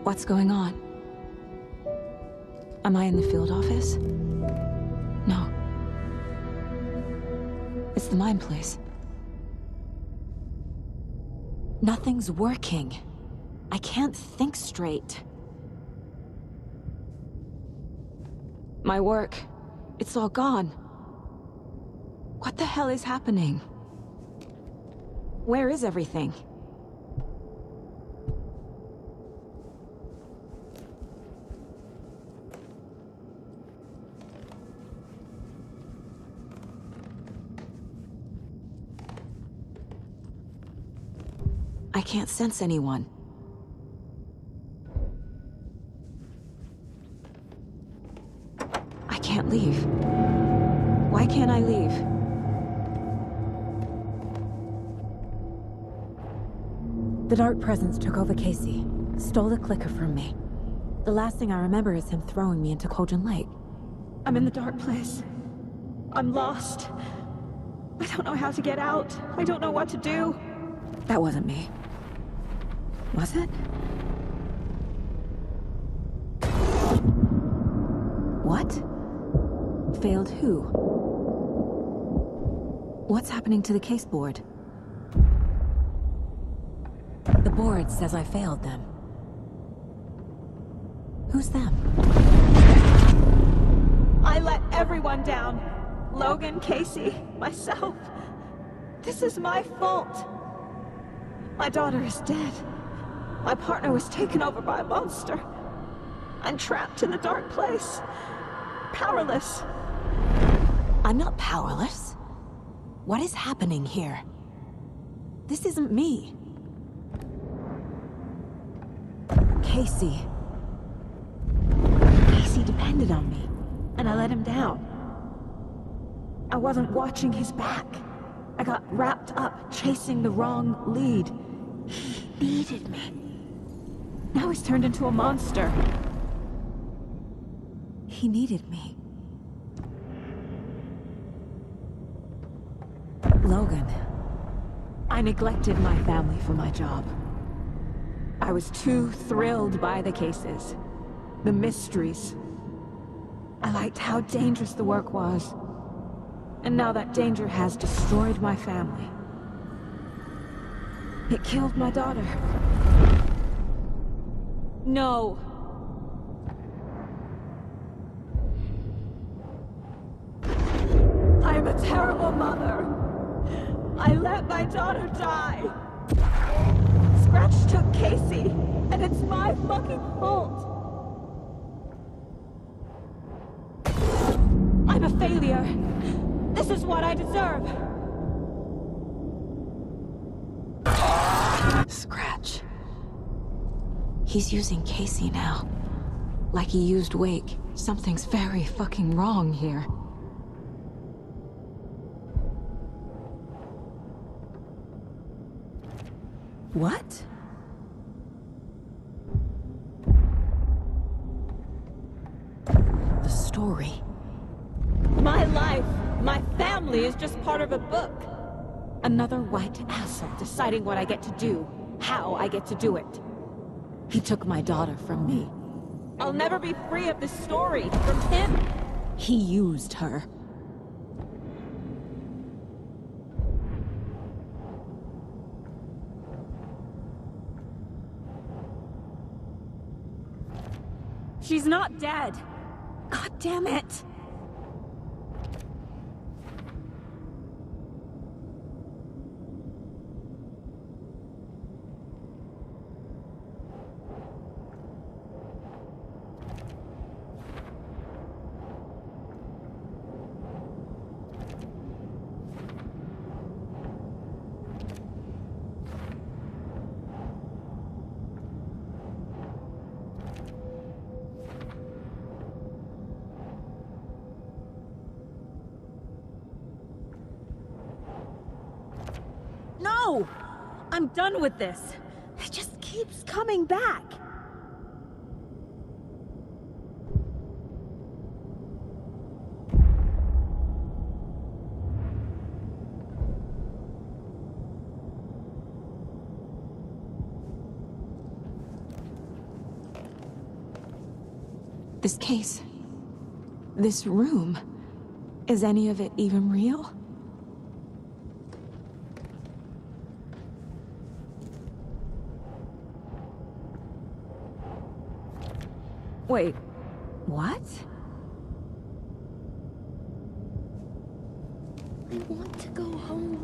What's going on? Am I in the field office? No. It's the mine place. Nothing's working. I can't think straight. My work, it's all gone. What the hell is happening? Where is everything? I can't sense anyone. I can't leave. Why can't I leave? The dark presence took over Casey, stole the clicker from me. The last thing I remember is him throwing me into Cauldron Lake. I'm in the dark place. I'm lost. I don't know how to get out. I don't know what to do. That wasn't me. Was it? What? Failed who? What's happening to the case board? The board says I failed them. Who's them? I let everyone down. Logan, Casey, myself. This is my fault. My daughter is dead. My partner was taken over by a monster. I'm trapped in the dark place. Powerless. I'm not powerless. What is happening here? This isn't me. Casey. Casey depended on me, and I let him down. I wasn't watching his back. I got wrapped up chasing the wrong lead. He needed me. Now he's turned into a monster. He needed me. Logan. I neglected my family for my job. I was too thrilled by the cases, the mysteries. I liked how dangerous the work was. And now that danger has destroyed my family. It killed my daughter. No. I'm a terrible mother. I let my daughter die. Scratch took Casey, and it's my fucking fault. I'm a failure. This is what I deserve. Scratch. He's using Casey now. Like he used Wake. Something's very fucking wrong here. What? The story. My life, my family is just part of a book. Another white asshole deciding what I get to do, how I get to do it. He took my daughter from me. I'll never be free of this story from him. He used her. She's not dead. God damn it. No! I'm done with this. It just keeps coming back. This case... this room... is any of it even real? Wait, what? I want to go home.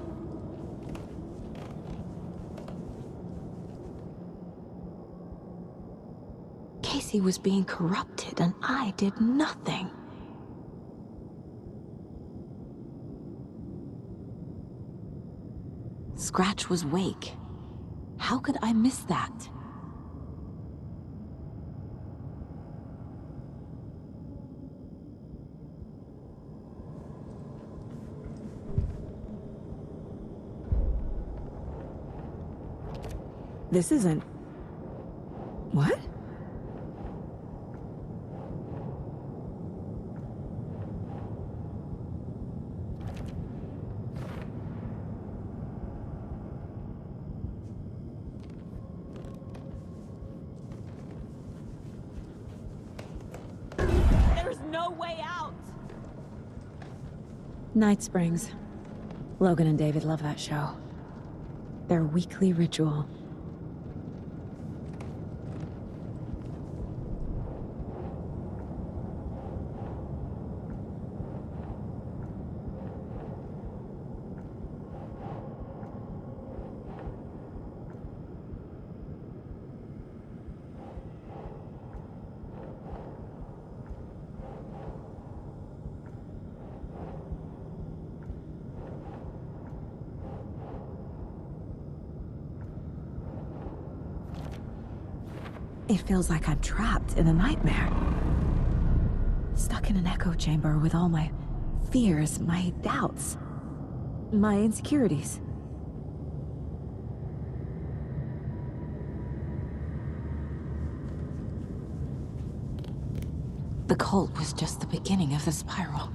Casey was being corrupted and I did nothing. Scratch was Wake. How could I miss that? This isn't... What? There's no way out! Night Springs. Logan and David love that show. Their weekly ritual. It feels like I'm trapped in a nightmare. Stuck in an echo chamber with all my fears, my doubts, my insecurities. The cult was just the beginning of the spiral.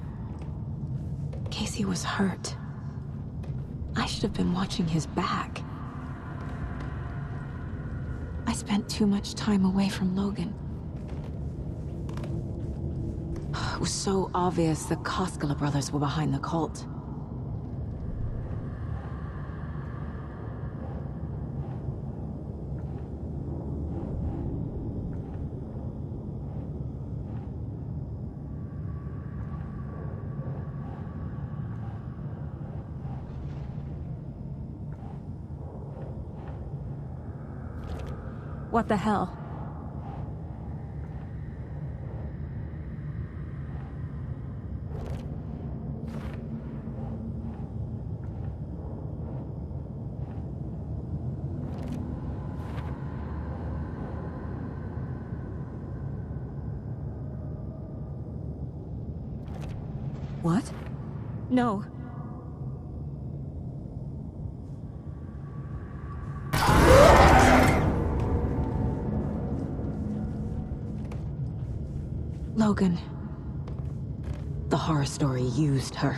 Casey was hurt. I should have been watching his back. I spent too much time away from Logan. It was so obvious the Koskela brothers were behind the cult. What the hell? What? No. Logan. The horror story used her.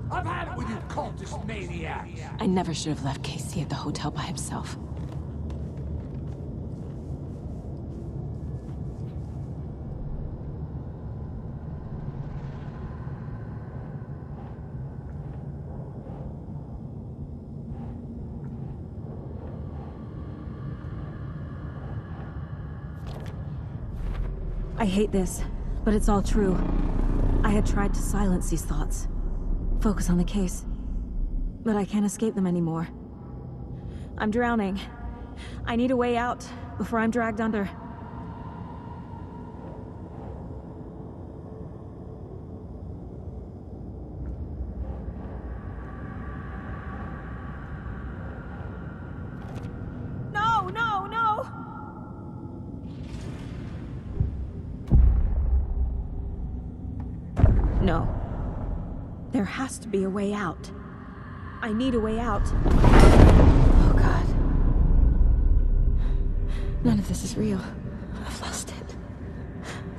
I've had it with you cultist maniacs! I never should have left Casey at the hotel by himself. I hate this, but it's all true. I had tried to silence these thoughts. Focus on the case. But I can't escape them anymore. I'm drowning. I need a way out before I'm dragged under. No, no, no! No. There has to be a way out. I need a way out. Oh, God. None of this is real. I've lost it.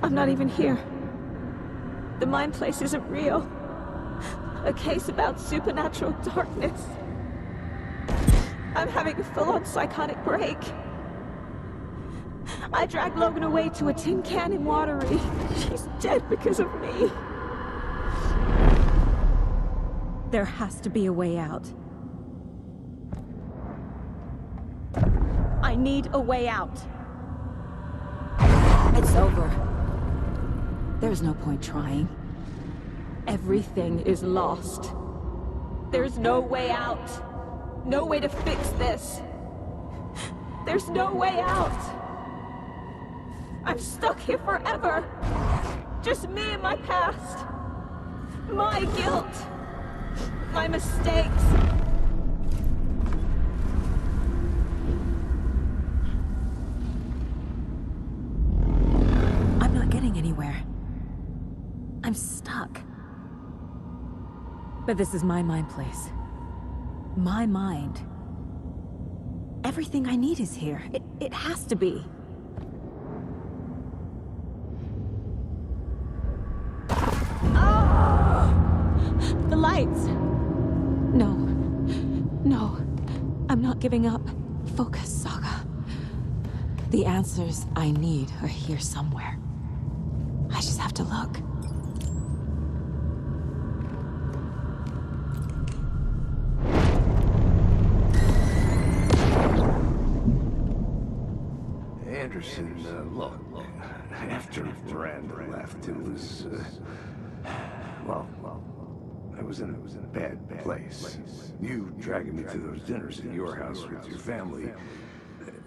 I'm not even here. The mind place isn't real. A case about supernatural darkness. I'm having a full-on psychotic break. I dragged Logan away to a tin can in Watery. She's dead because of me. There has to be a way out. I need a way out. It's over. There's no point trying. Everything is lost. There's no way out. No way to fix this. There's no way out. I'm stuck here forever. Just me and my past. My guilt. My mistakes. I'm not getting anywhere. I'm stuck. But this is my mind place. My mind. Everything I need is here. It has to be. Oh! The lights! No. No. I'm not giving up. Focus, Saga. The answers I need are here somewhere. I just have to look. Anderson, look, after Miranda left, it was, well, I was in a bad place. You dragging me to those dinners at your house with your family,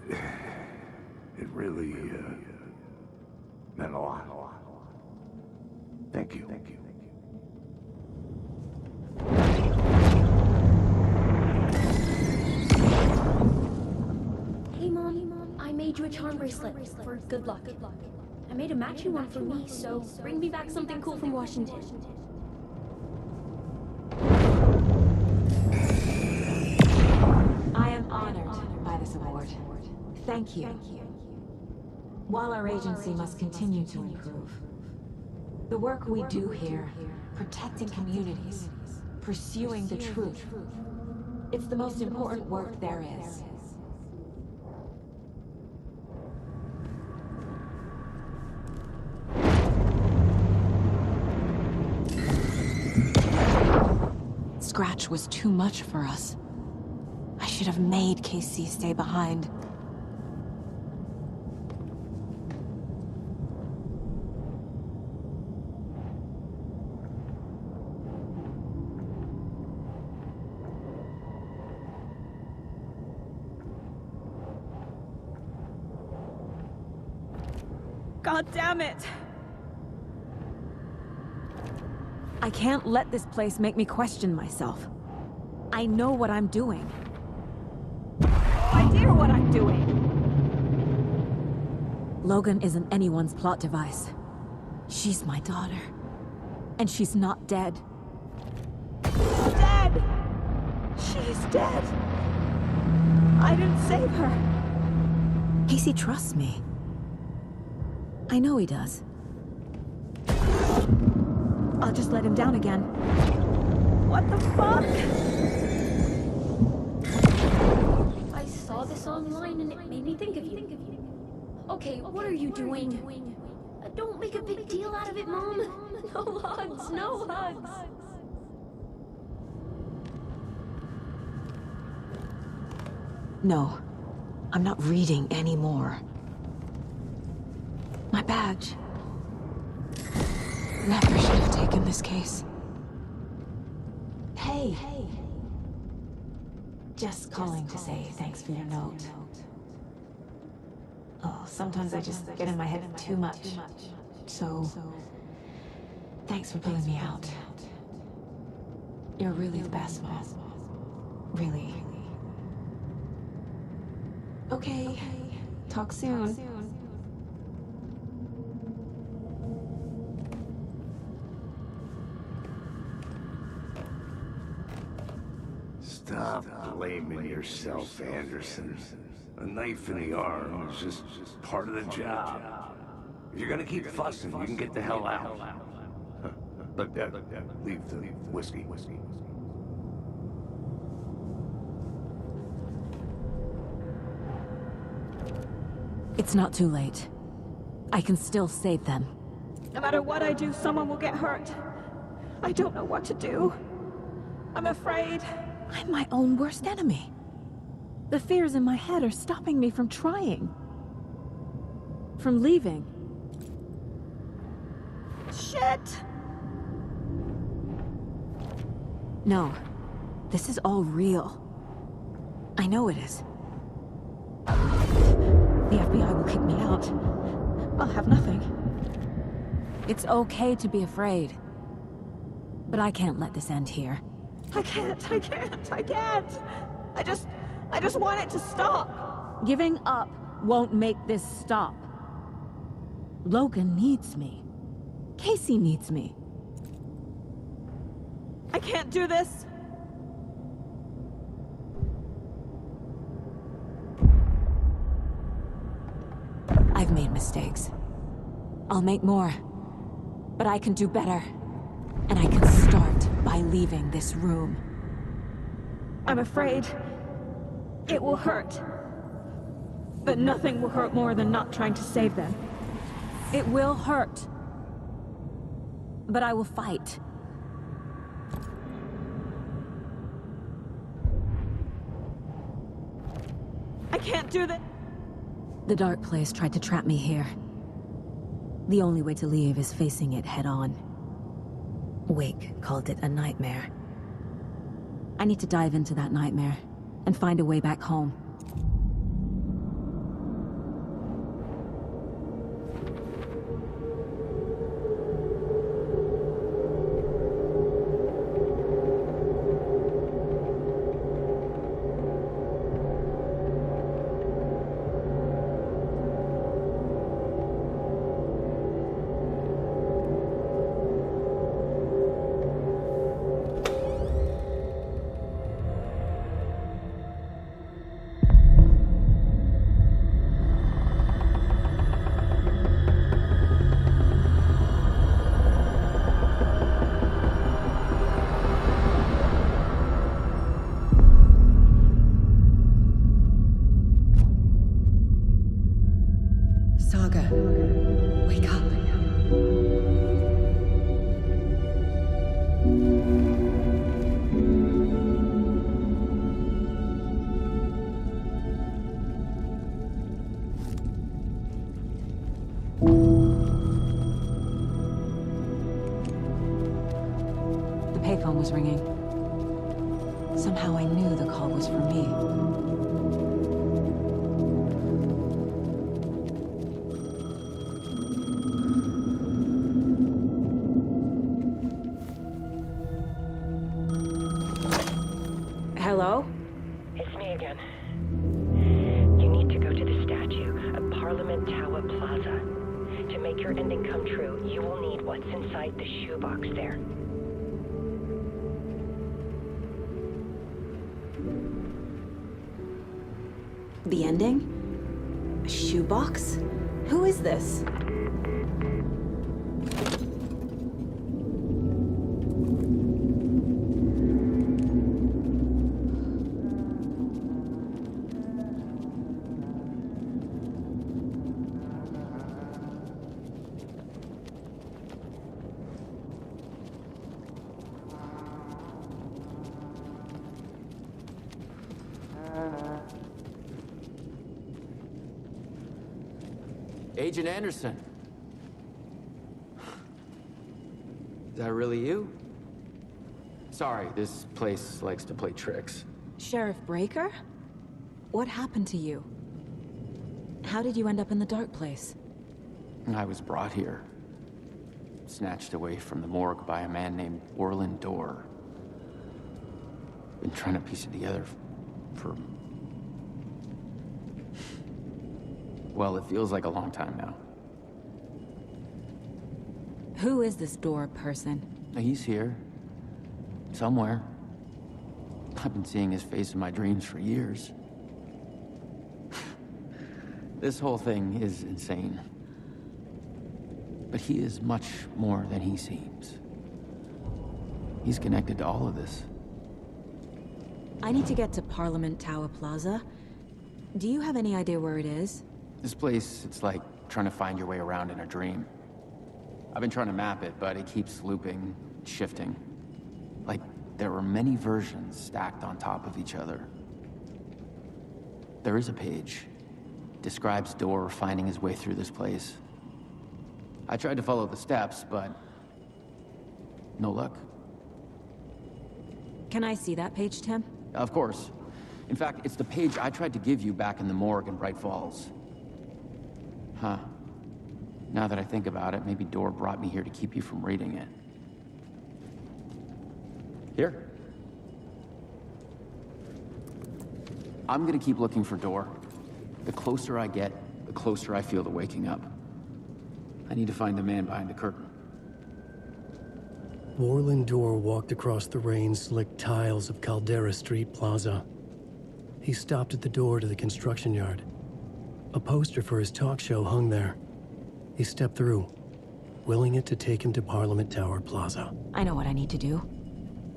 it really, meant a lot. Thank you. Hey, Mom. I made you a charm bracelet for good luck. I made a matching one for me, so bring me back something cool from Washington. I am honored by this award. Thank you. While our agency must continue to improve, the work we do here, protecting communities, pursuing the truth, it's the most important work there is. Scratch was too much for us. I should have made Casey stay behind. God damn it! I can't let this place make me question myself. I know what I'm doing. No idea what I'm doing! Logan isn't anyone's plot device. She's my daughter. And she's not dead. She's dead! She's dead! I didn't save her. Casey trusts me. I know he does. I'll just let him down again. What the fuck? I saw this online and it made me think of you. Okay, what are you doing? Don't make a big deal out of it, Mom. No hugs, no hugs. No, I'm not reading anymore. My badge. Never should have taken this case. Hey. Just calling to say thanks for your note. Oh, sometimes I just get in my head too much. So, thanks for pulling me out. You're really the best, Mom. Really. Okay. Talk soon. Stop blaming yourself, Anderson. A knife in the arm is just part of the job. If you're gonna keep fussing, you can get the hell out. But leave the whiskey. It's not too late. I can still save them. No matter what I do, someone will get hurt. I don't know what to do. I'm afraid. I'm my own worst enemy. The fears in my head are stopping me from trying. From leaving. Shit! No. This is all real. I know it is. The FBI will kick me out. I'll have nothing. It's okay to be afraid. But I can't let this end here. I can't. I just want it to stop. Giving up won't make this stop. Logan needs me. Casey needs me. I can't do this. I've made mistakes. I'll make more. But I can do better. And I can start by leaving this room. I'm afraid it will hurt. But nothing will hurt more than not trying to save them. It will hurt. But I will fight. I can't do this. The dark place tried to trap me here. The only way to leave is facing it head-on. Wake called it a nightmare. I need to dive into that nightmare and find a way back home. Saga, wake up. The payphone was ringing. Somehow I knew the call was for me. Hello? It's me again. You need to go to the statue at Parliament Tower Plaza. To make your ending come true, you will need what's inside the shoebox there. The ending? A shoebox? Who is this? Agent Anderson. Is that really you? Sorry, this place likes to play tricks. Sheriff Breaker? What happened to you? How did you end up in the dark place? I was brought here. Snatched away from the morgue by a man named Orland Dorr. Been trying to piece it together for... Well, it feels like a long time now. Who is this Dorr person? He's here. Somewhere. I've been seeing his face in my dreams for years. This whole thing is insane. But he is much more than he seems. He's connected to all of this. I need to get to Parliament Tower Plaza. Do you have any idea where it is? This place, it's like trying to find your way around in a dream. I've been trying to map it, but it keeps looping, shifting. Like there are many versions stacked on top of each other. There is a page. Describes Door finding his way through this place. I tried to follow the steps, but no luck. Can I see that page, Tim? Of course. In fact, it's the page I tried to give you back in the morgue in Bright Falls. Huh. Now that I think about it, maybe Door brought me here to keep you from reading it. Here. I'm gonna keep looking for Door. The closer I get, the closer I feel to waking up. I need to find the man behind the curtain. Warland Door walked across the rain-slicked tiles of Caldera Street Plaza. He stopped at the door to the construction yard. A poster for his talk show hung there. He stepped through, willing it to take him to Parliament Tower Plaza. I know what I need to do.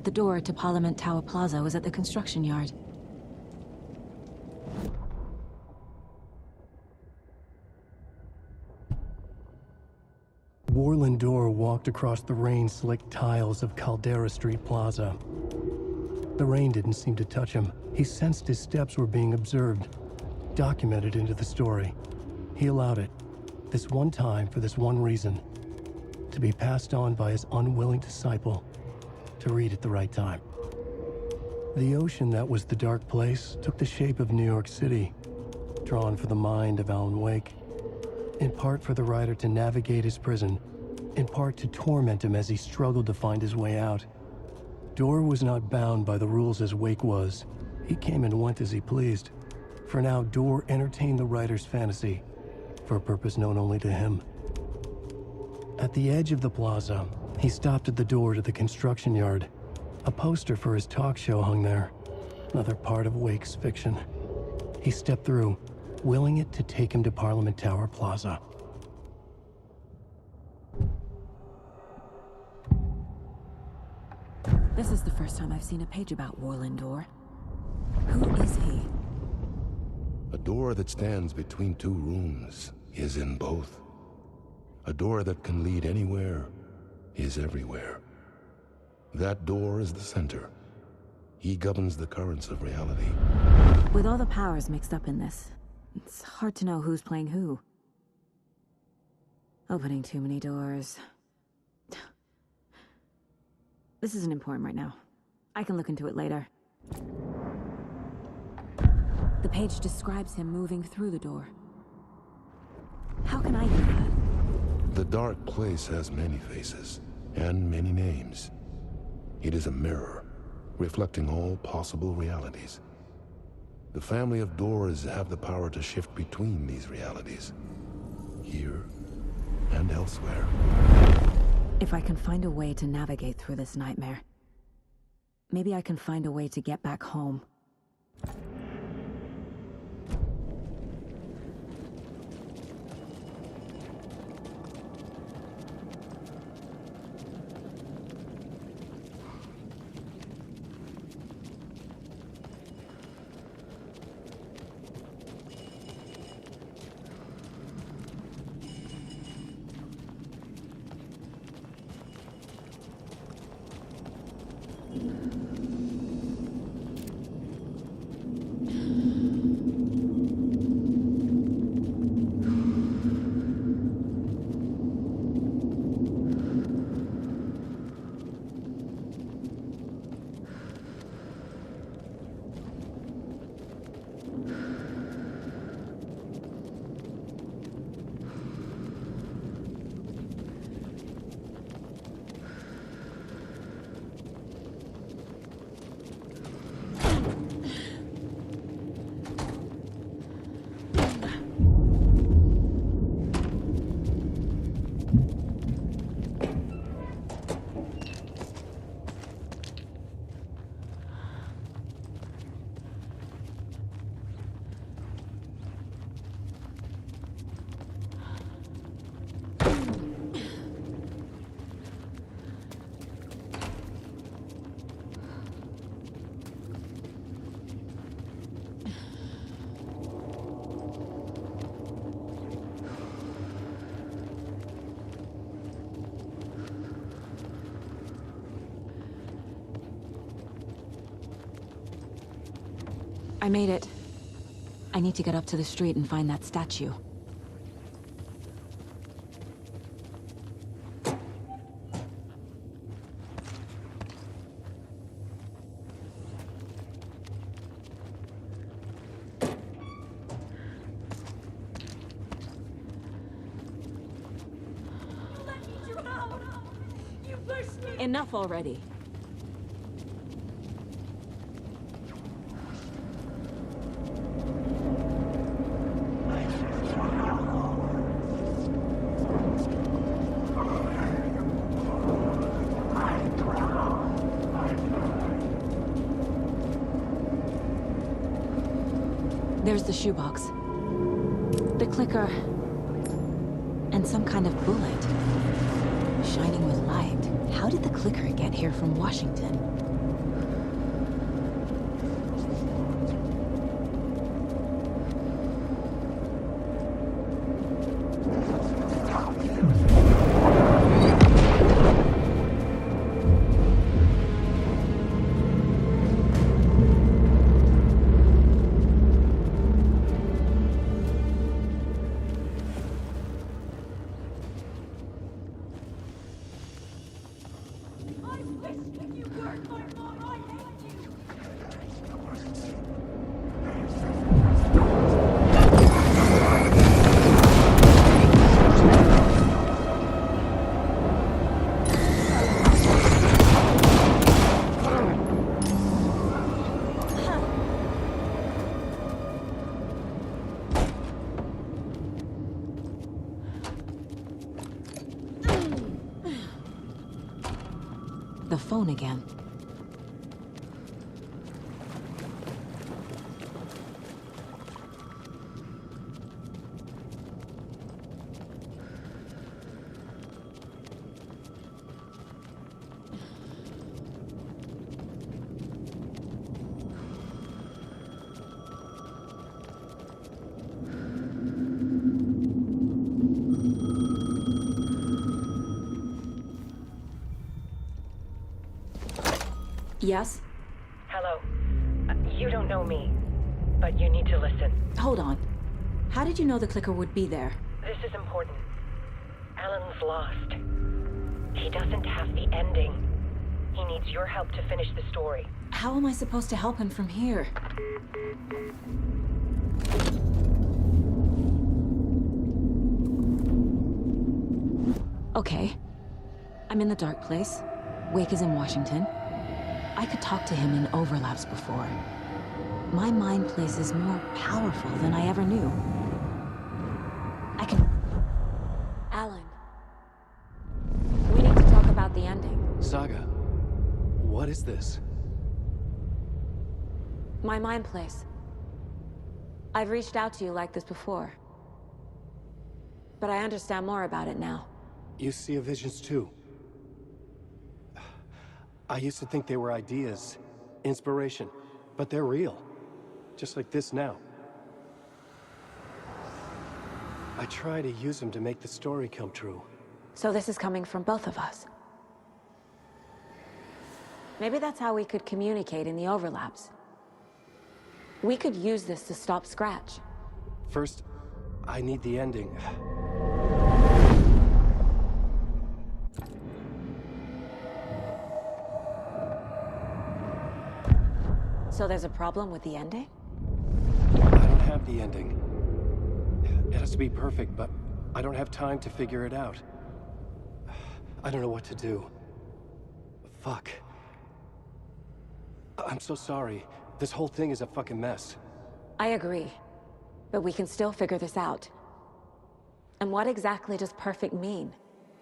The door to Parliament Tower Plaza was at the construction yard. Warland Door walked across the rain-slicked tiles of Caldera Street Plaza. The rain didn't seem to touch him. He sensed his steps were being observed, documented into the story. He allowed it, this one time for this one reason, to be passed on by his unwilling disciple, to read at the right time. The ocean that was the dark place took the shape of New York City, drawn for the mind of Alan Wake. In part for the writer to navigate his prison, in part to torment him as he struggled to find his way out. Door was not bound by the rules as Wake was. He came and went as he pleased. For now, Door entertained the writer's fantasy, for a purpose known only to him. At the edge of the plaza, he stopped at the door to the construction yard. A poster for his talk show hung there, another part of Wake's fiction. He stepped through, willing it to take him to Parliament Tower Plaza. This is the first time I've seen a page about Warland Door. Who is he? A door that stands between two rooms is in both. A door that can lead anywhere is everywhere. That door is the center. He governs the currents of reality. With all the powers mixed up in this, it's hard to know who's playing who. Opening too many doors. This isn't important right now. I can look into it later. The page describes him moving through the door. How can I do that? The dark place has many faces and many names. It is a mirror, reflecting all possible realities. The family of doors have the power to shift between these realities, here and elsewhere. If I can find a way to navigate through this nightmare, maybe I can find a way to get back home. I made it. I need to get up to the street and find that statue. Enough already. There's the shoebox. The clicker. And some kind of bullet. Shining with light. How did the clicker get here from Washington? The phone again. Yes? Hello. You don't know me, but you need to listen. Hold on. How did you know the clicker would be there? This is important. Alan's lost. He doesn't have the ending. He needs your help to finish the story. How am I supposed to help him from here? Okay. I'm in the dark place. Wake is in Washington. I could talk to him in overlaps before. My mind place is more powerful than I ever knew. I can... Alan. We need to talk about the ending. Saga, what is this? My mind place. I've reached out to you like this before. But I understand more about it now. You see visions too. I used to think they were ideas, inspiration, but they're real. Just like this now. I try to use them to make the story come true. So this is coming from both of us. Maybe that's how we could communicate in the overlaps. We could use this to stop Scratch. First, I need the ending. So there's a problem with the ending? I don't have the ending. It has to be perfect, but I don't have time to figure it out. I don't know what to do. Fuck. I'm so sorry. This whole thing is a fucking mess. I agree. But we can still figure this out. And what exactly does perfect mean?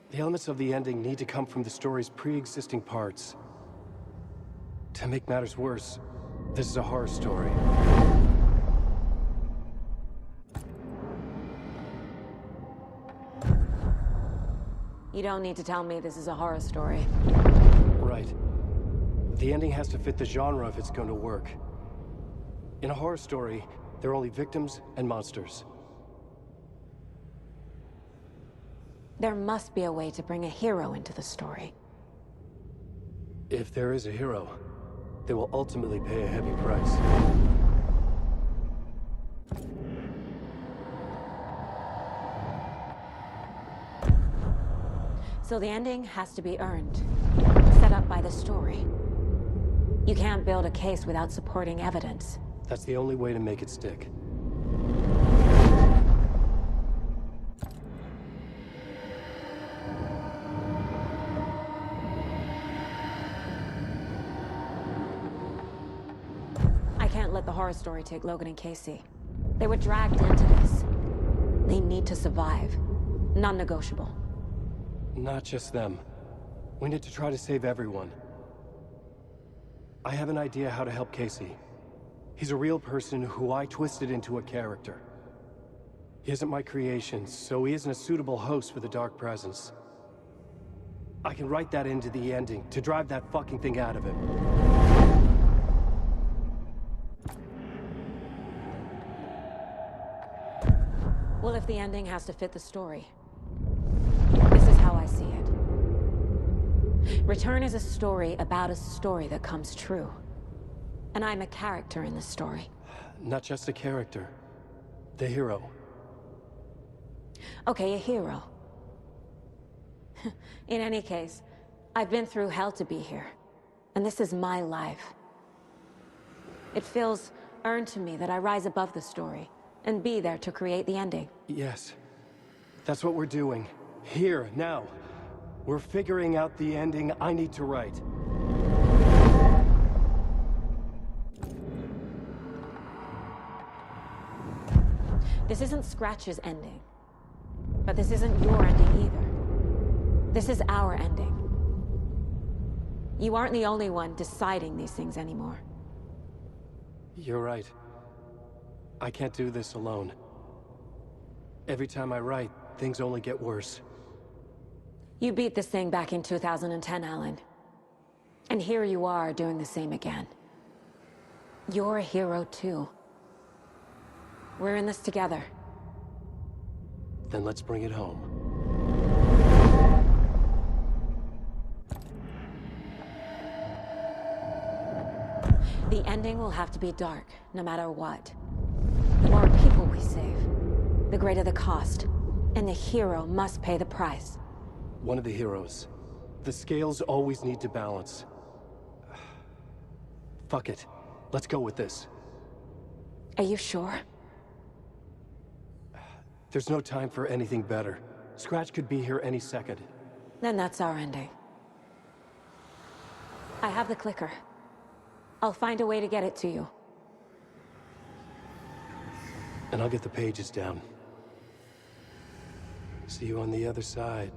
The elements of the ending need to come from the story's pre-existing parts. To make matters worse, this is a horror story. You don't need to tell me this is a horror story. Right. The ending has to fit the genre if it's going to work. In a horror story, there are only victims and monsters. There must be a way to bring a hero into the story. If there is a hero, they will ultimately pay a heavy price. So the ending has to be earned, set up by the story. You can't build a case without supporting evidence. That's the only way to make it stick. I can't let the horror story take Logan and Casey. They were dragged into this. They need to survive. Non-negotiable. Not just them. We need to try to save everyone. I have an idea how to help Casey. He's a real person who I twisted into a character. He isn't my creation, so he isn't a suitable host for the Dark Presence. I can write that into the ending to drive that fucking thing out of him. Well, if the ending has to fit the story, this is how I see it. Return is a story about a story that comes true. And I'm a character in this story. Not just a character. The hero. Okay, a hero. In any case, I've been through hell to be here. And this is my life. It feels earned to me that I rise above the story and be there to create the ending. Yes. That's what we're doing. Here, now. We're figuring out the ending I need to write. This isn't Scratch's ending. But this isn't your ending either. This is our ending. You aren't the only one deciding these things anymore. You're right. I can't do this alone. Every time I write, things only get worse. You beat this thing back in 2010, Alan. And here you are doing the same again. You're a hero too. We're in this together. Then let's bring it home. The ending will have to be dark, no matter what. The more people we save, the greater the cost. And the hero must pay the price. One of the heroes. The scales always need to balance. Fuck it. Let's go with this. Are you sure? There's no time for anything better. Scratch could be here any second. Then that's our ending. I have the clicker. I'll find a way to get it to you. And I'll get the pages down. See you on the other side.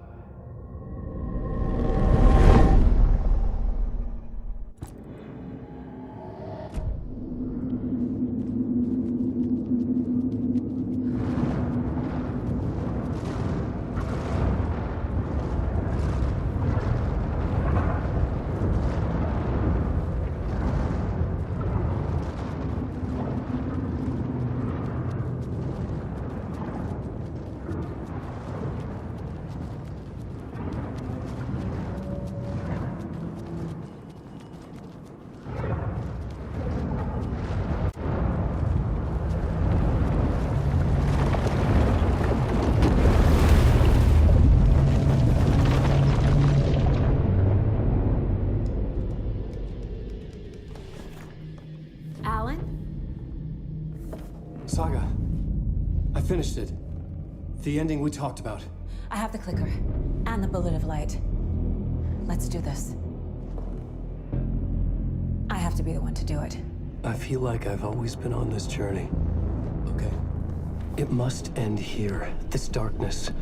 Saga, I finished it. The ending we talked about. I have the clicker, and the bullet of light. Let's do this. I have to be the one to do it. I feel like I've always been on this journey. Okay. It must end here, this darkness.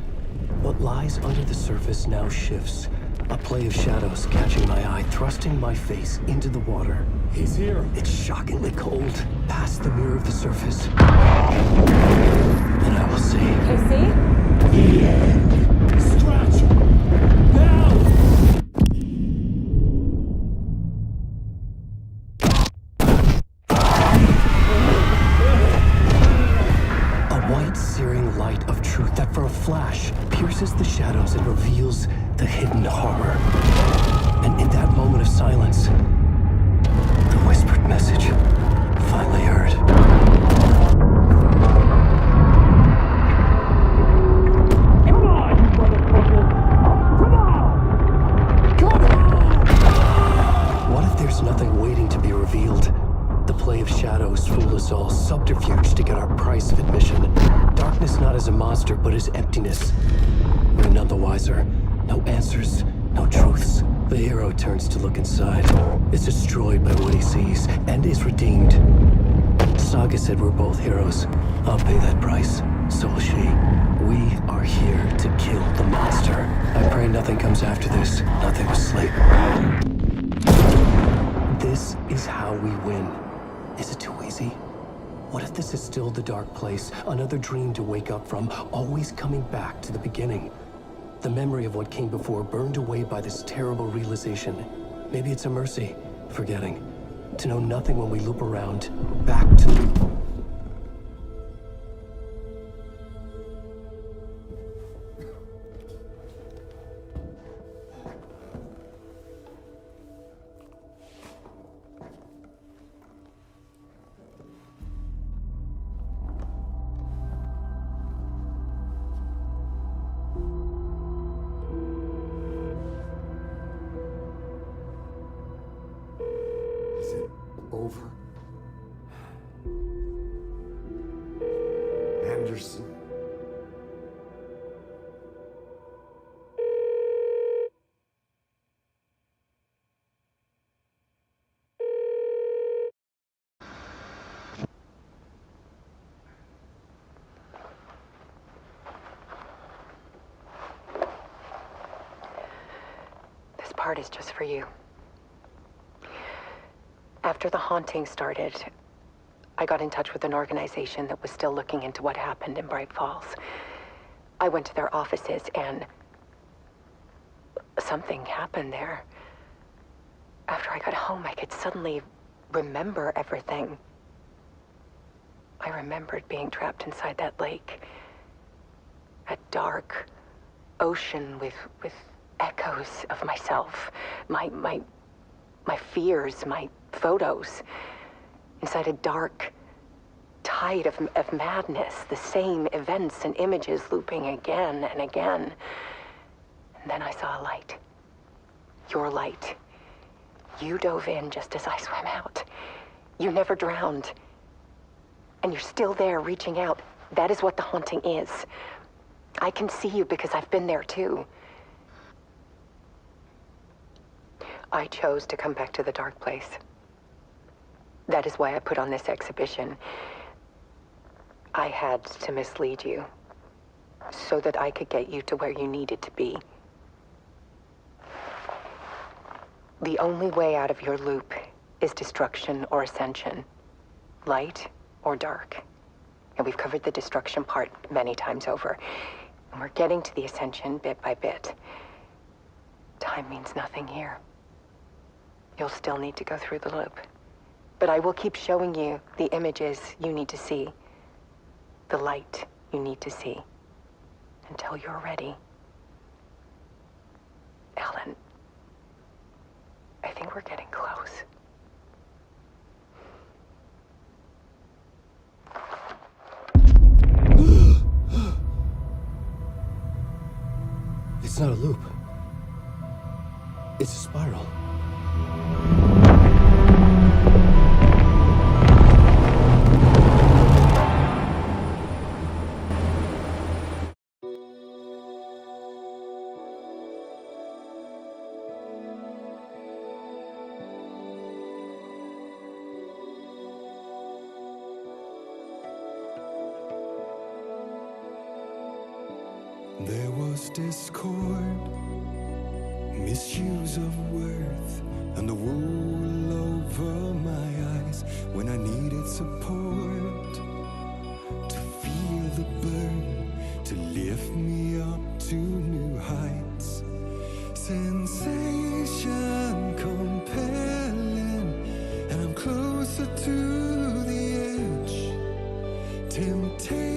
What lies under the surface now shifts. A play of shadows catching my eye, thrusting my face into the water. He's here. It's shockingly cold, past the mirror of the surface. And I will see. Casey? The end. Scratch! Now! A white, searing light of truth that for a flash pierces the shadows and reveals the hidden horror. And in that moment of silence, the whispered message finally heard. Come on, you motherfucker! Come on! a monster, but his emptiness. We're none the wiser. No answers, no truths. The hero turns to look inside, is destroyed by what he sees, and is redeemed. Saga said we're both heroes. I'll pay that price. So will she. We are here to kill the monster. I pray nothing comes after this. Nothing will sleep. This is how we win. Is it too easy? What if this is still the dark place? Another dream to wake up from, always coming back to the beginning. The memory of what came before burned away by this terrible realization. Maybe it's a mercy, forgetting. To know nothing when we loop around, back to... Over. Anderson. This part is just for you. After the haunting started, I got in touch with an organization that was still looking into what happened in Bright Falls. I went to their offices and something happened there. After I got home, I could suddenly remember everything. I remembered being trapped inside that lake. A dark ocean with echoes of myself. My fears, my photos, inside a dark tide of madness, the same events and images looping again and again. And then I saw a light. Your light. You dove in just as I swam out. You never drowned. And you're still there reaching out. That is what the haunting is. I can see you because I've been there too. I chose to come back to the dark place. That is why I put on this exhibition. I had to mislead you, so that I could get you to where you needed to be. The only way out of your loop is destruction or ascension, light or dark. And we've covered the destruction part many times over. And we're getting to the ascension bit by bit. Time means nothing here. You'll still need to go through the loop. But I will keep showing you the images you need to see, the light you need to see, until you're ready. Ellen, I think we're getting close. It's not a loop. It's a spiral. There was discord, misuse of worth, and the wool over my eyes when I needed support. To feel the burn, to lift me up to new heights. Sensation compelling, and I'm closer to the edge. Temptation